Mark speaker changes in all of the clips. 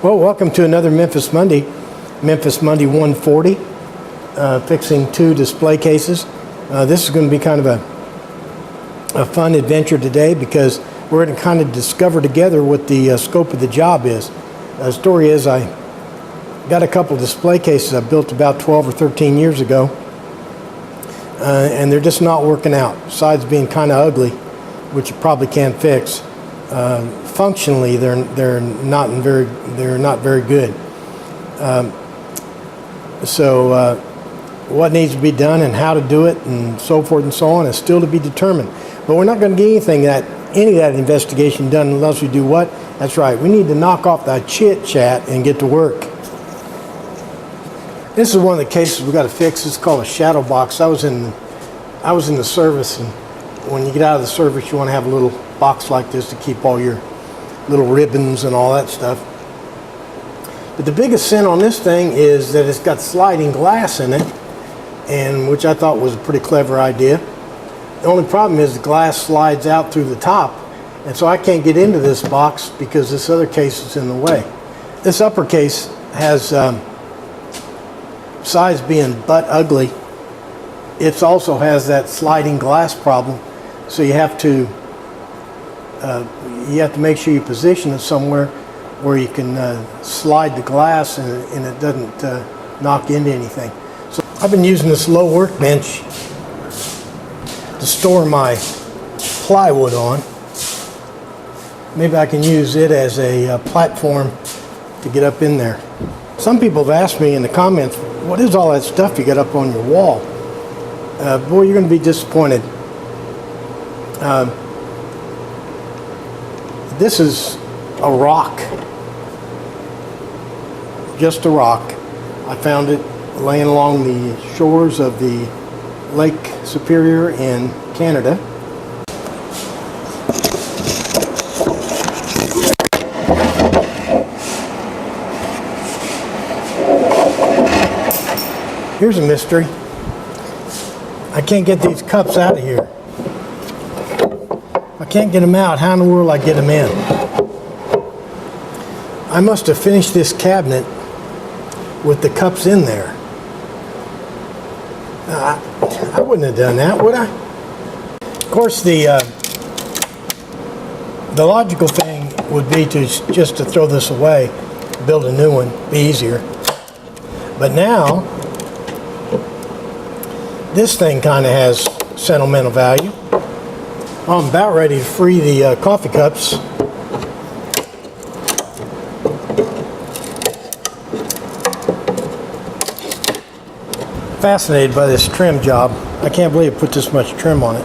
Speaker 1: Well, welcome to another Memphis Monday 140, fixing 2 display cases. This is going to be kind of a fun adventure today because we're going to kind of discover together what the scope of the job is. The story is I got a couple display cases I built about 12 or 13 years ago, and they're just not working out, besides being kind of ugly, which you probably can't fix. Functionally, they're not very good. So what needs to be done and how to do it and so forth and so on is still to be determined. But we're not going to get any of that investigation done unless we do what? That's right. We need to knock off that chit chat and get to work. This is one of the cases we got to fix. It's called a shadow box. I was in the service, and when you get out of the service, you want to have a little box like this to keep all your little ribbons and all that stuff. But the biggest sin on this thing is that it's got sliding glass in it, and which I thought was a pretty clever idea. The only problem is the glass slides out through the top, and so I can't get into this box because this other case is in the way. This upper case has, besides being butt ugly, it also has that sliding glass problem, so you have to make sure you position it somewhere where you can slide the glass and it doesn't knock into anything. So I've been using this low workbench to store my plywood on. Maybe I can use it as a platform to get up in there. Some people have asked me in the comments, what is all that stuff you got up on your wall? Boy, you're going to be disappointed. This is a rock, just a rock. I found it laying along the shores of the Lake Superior in Canada. Here's a mystery. I can't get these cups out of here. I can't get them out. How in the world I get them in? I must have finished this cabinet with the cups in there. I wouldn't have done that, would I? Of course, the logical thing would be just to throw this away, build a new one, be easier. But now, this thing kind of has sentimental value. I'm about ready to free the coffee cups. Fascinated by this trim job. I can't believe it put this much trim on it.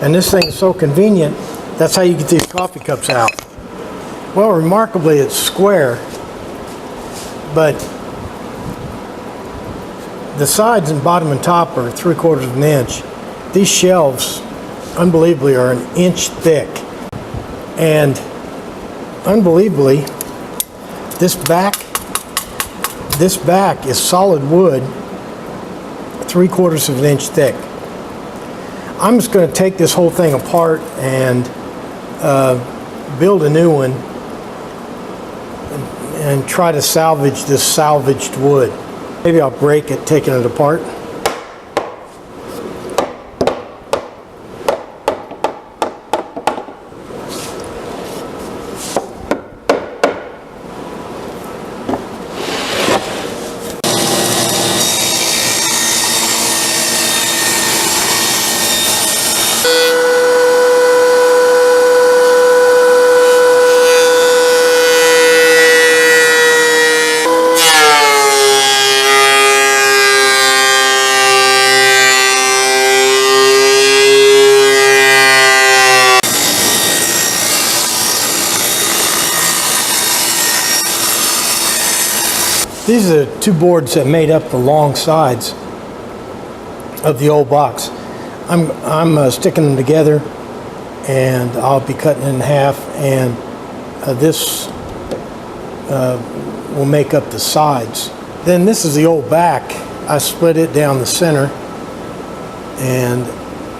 Speaker 1: And this thing is so convenient. That's how you get these coffee cups out. Well, remarkably, it's square, but the sides and bottom and top are 3/4 of an inch. These shelves, unbelievably, are 1 inch thick. And unbelievably, this back is solid wood, 3/4 of an inch thick. I'm just going to take this whole thing apart and build a new one and try to salvage this salvaged wood. Maybe I'll break it taking it apart. These are the 2 boards that made up the long sides of the old box. I'm sticking them together, and I'll be cutting it in half, and this will make up the sides. Then this is the old back. I split it down the center, and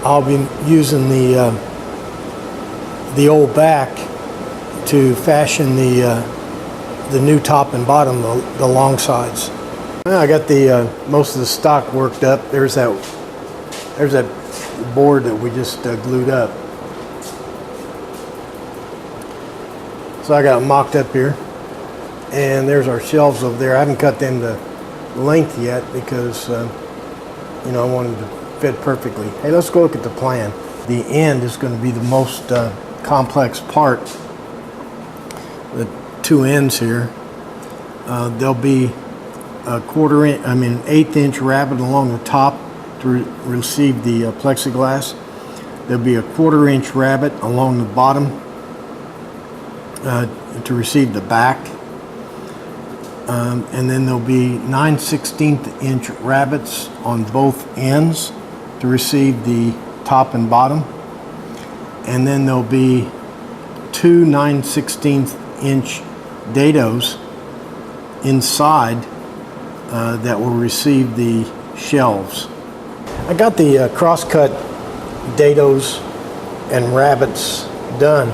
Speaker 1: I'll be using the old back to fashion the new top and bottom, the long sides. Now I got the most of the stock worked up. There's that board that we just glued up. So I got it mocked up here, and there's our shelves over there. I haven't cut them to length yet because you know, I wanted to fit perfectly. Hey, let's go look at the plan. The end is going to be the most complex part. The two ends here. There'll be a an eighth inch rabbet along the top to receive the plexiglass. There'll be a 1/4 inch rabbet along the bottom to receive the back. And then there'll be 9/16 inch rabbets on both ends to receive the top and bottom. And then there'll be two 9/16 inch dados inside that will receive the shelves. I got the cross-cut dados and rabbets done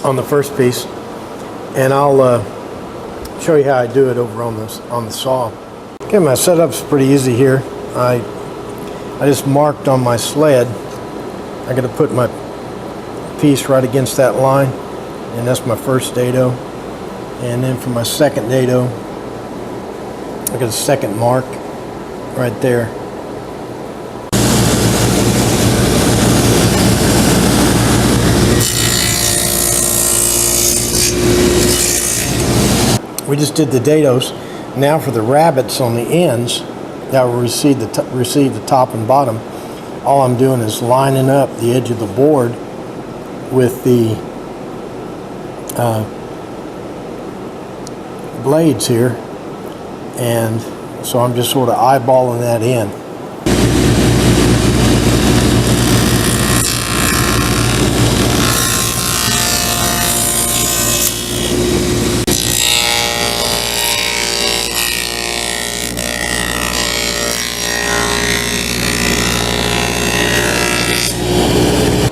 Speaker 1: on the first piece, and I'll show you how I do it over on the saw. Okay, my setup's pretty easy here. I just marked on my sled. I got to put my piece right against that line, and that's my first dado. And then for my second dado, I got a second mark right there. We just did the dados. Now for the rabbets on the ends that will receive the top and bottom, all I'm doing is lining up the edge of the board with the blades here, and so I'm just sort of eyeballing that in.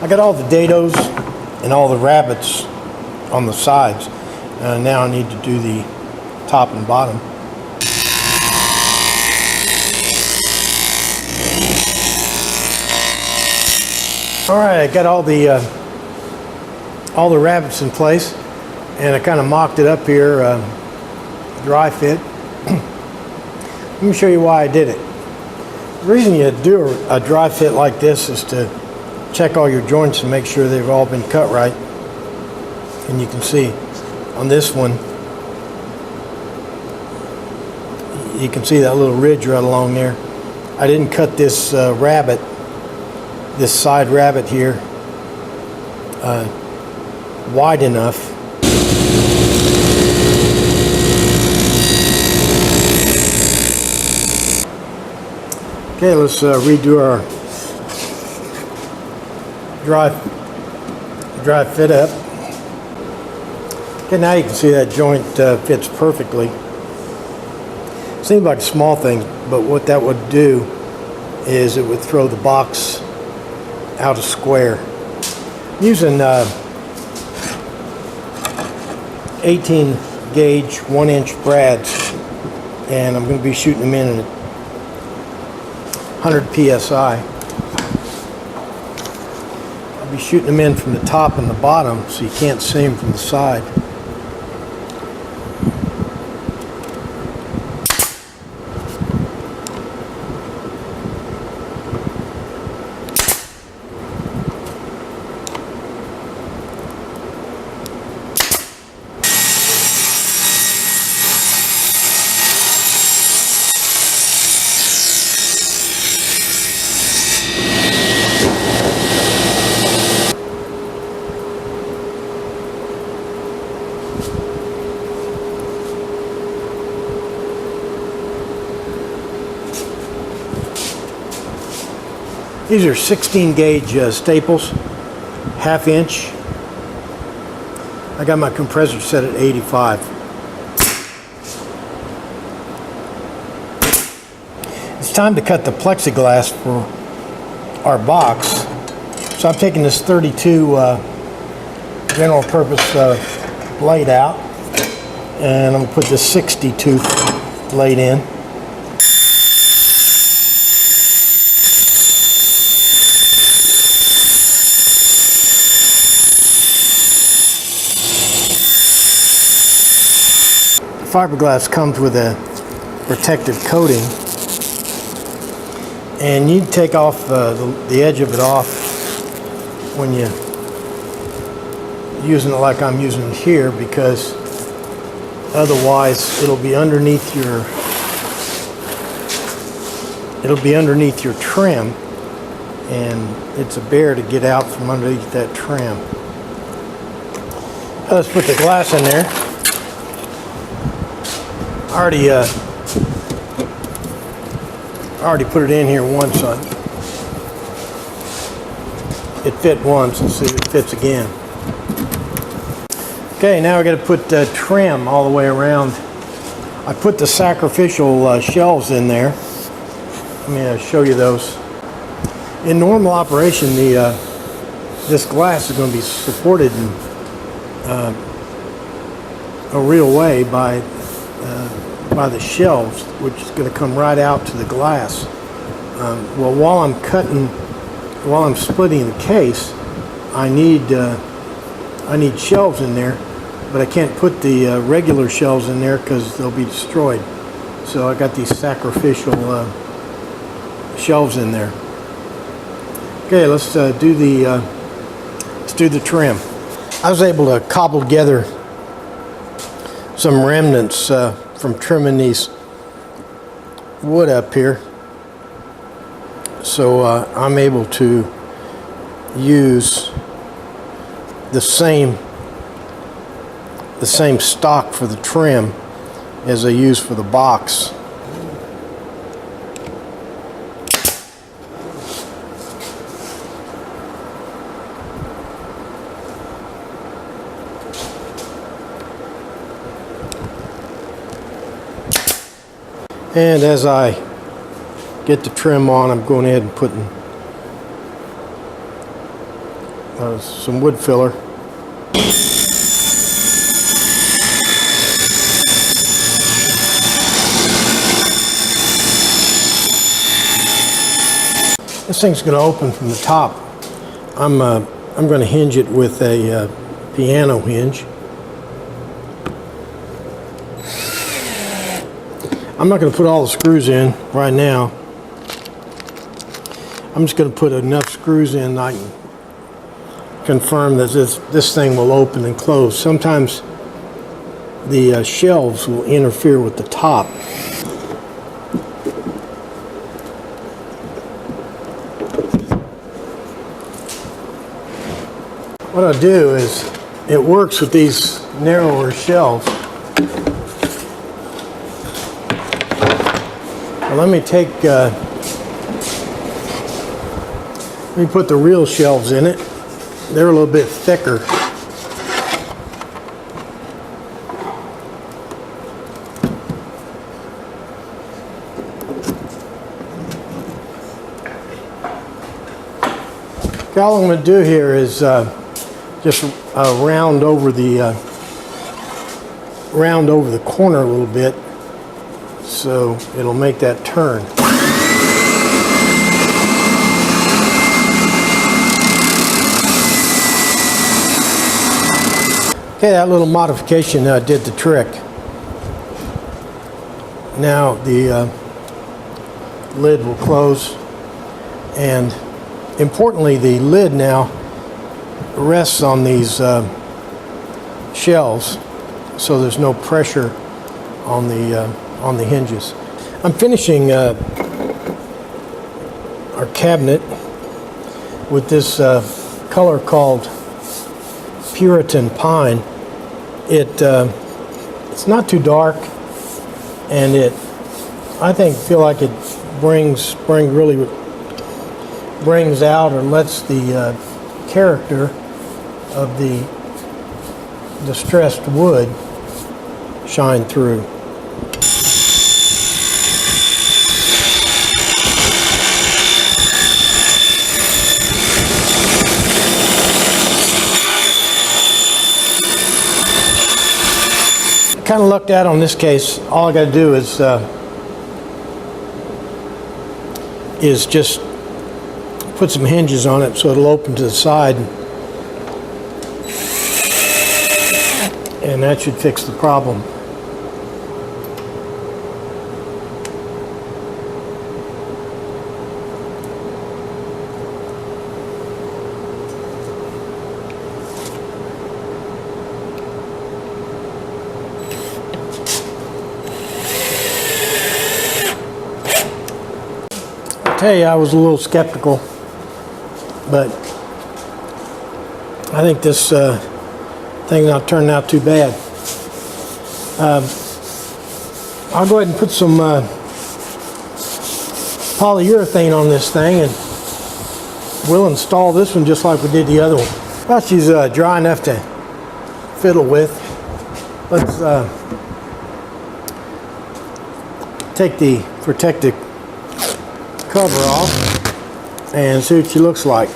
Speaker 1: I got all the dados and all the rabbets on the sides. Now I need to do the top and bottom. All right, I got all the rabbets in place, and I kind of mocked it up here, dry fit. Let me show you why I did it. The reason you do a dry fit like this is to check all your joints and make sure they've all been cut right. And you can see on this one, you can see that little ridge right along there. I didn't cut this rabbet, this side rabbet here, wide enough. Okay, let's redo our dry fit up. Okay, now you can see that joint fits perfectly. Seems like a small thing, but what that would do is it would throw the box out a square. I'm using 18 gauge 1-inch brads, and I'm going to be shooting them in at 100 psi. I'll be shooting them in from the top and the bottom so you can't see them from the side. These are 16 gauge staples, 1/2 inch. I got my compressor set at 85. It's time to cut the plexiglass for our box. So I'm taking this 32 general purpose blade out, and I'm going to put this 60 tooth blade in. The fiberglass comes with a protective coating, and you take off the edge of it off when you're using it like I'm using it here, because otherwise it'll be underneath your trim, and it's a bear to get out from underneath that trim. Let's put the glass in there. I already put it in here once. It fit once. Let's see if it fits again. Okay, now I got to put trim all the way around. I put the sacrificial shelves in there. Let me show you those. In normal operation, this glass is going to be supported in a real way by the shelves, which is going to come right out to the glass. Well, while I'm splitting the case, I need shelves in there, but I can't put the regular shelves in there because they'll be destroyed. So I got these sacrificial shelves in there. Okay, let's do the trim. I was able to cobble together some remnants from trimming these wood up here, so I'm able to use the same stock for the trim as I use for the box. And as I get the trim on, I'm going ahead and putting some wood filler. This thing's going to open from the top. I'm going to hinge it with a piano hinge. I'm not going to put all the screws in right now. I'm just going to put enough screws in that I can confirm that this thing will open and close. Sometimes the shelves will interfere with the top. What I'll do is, it works with these narrower shelves. Let me put the real shelves in it. They're a little bit thicker. Okay, all I'm going to do here is just round over the corner a little bit, so it'll make that turn. Okay, that little modification did the trick. Now the lid will close, and importantly, the lid now rests on these shelves, so there's no pressure on the hinges. I'm finishing our cabinet with this color called Puritan Pine. It's not too dark, and I feel like it really brings out or lets the character of the distressed wood shine through. kind of lucked out on this case. All I got to do is just put some hinges on it so it'll open to the side, and that should fix the problem. I tell you, I was a little skeptical, but I think this thing not turning out too bad. I'll go ahead and put some polyurethane on this thing, and we'll install this one just like we did the other one. Well, she's dry enough to fiddle with. Let's take the protective cover off and see what she looks like.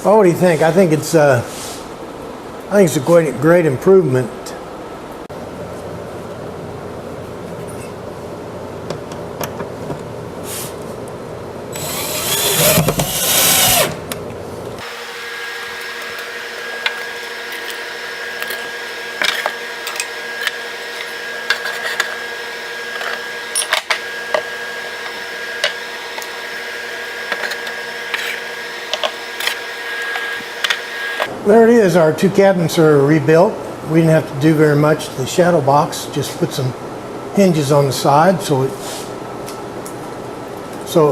Speaker 1: Oh, what do you think? I think it's a great improvement. There it is. Our two cabinets are rebuilt. We didn't have to do very much to the shadow box. Just put some hinges on the side so it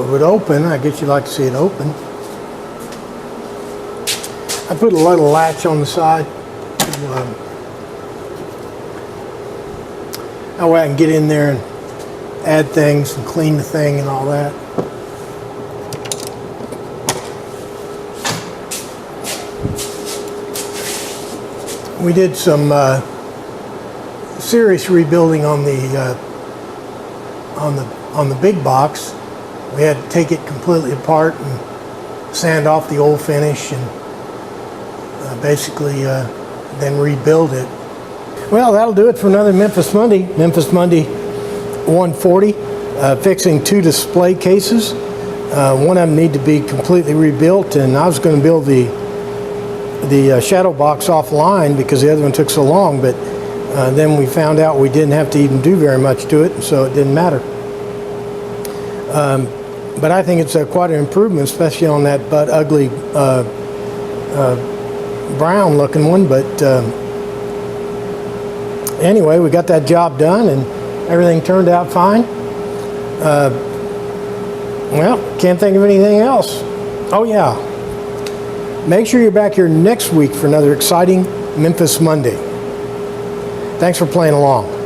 Speaker 1: would open. I guess you'd like to see it open. I put a little latch on the side. That way I can get in there and add things and clean the thing and all that. We did some serious rebuilding on the big box. We had to take it completely apart and sand off the old finish and basically then rebuild it. Well, that'll do it for another Memphis Monday. Memphis Monday 140, fixing two display cases. One of them need to be completely rebuilt, and I was going to build the shadow box offline because the other one took so long, but then we found out we didn't have to even do very much to it, so it didn't matter. But I think it's quite an improvement, especially on that but ugly brown looking one. But anyway, we got that job done and everything turned out fine. Well, can't think of anything else. Oh yeah, make sure you're back here next week for another exciting Memphis Monday. Thanks for playing along.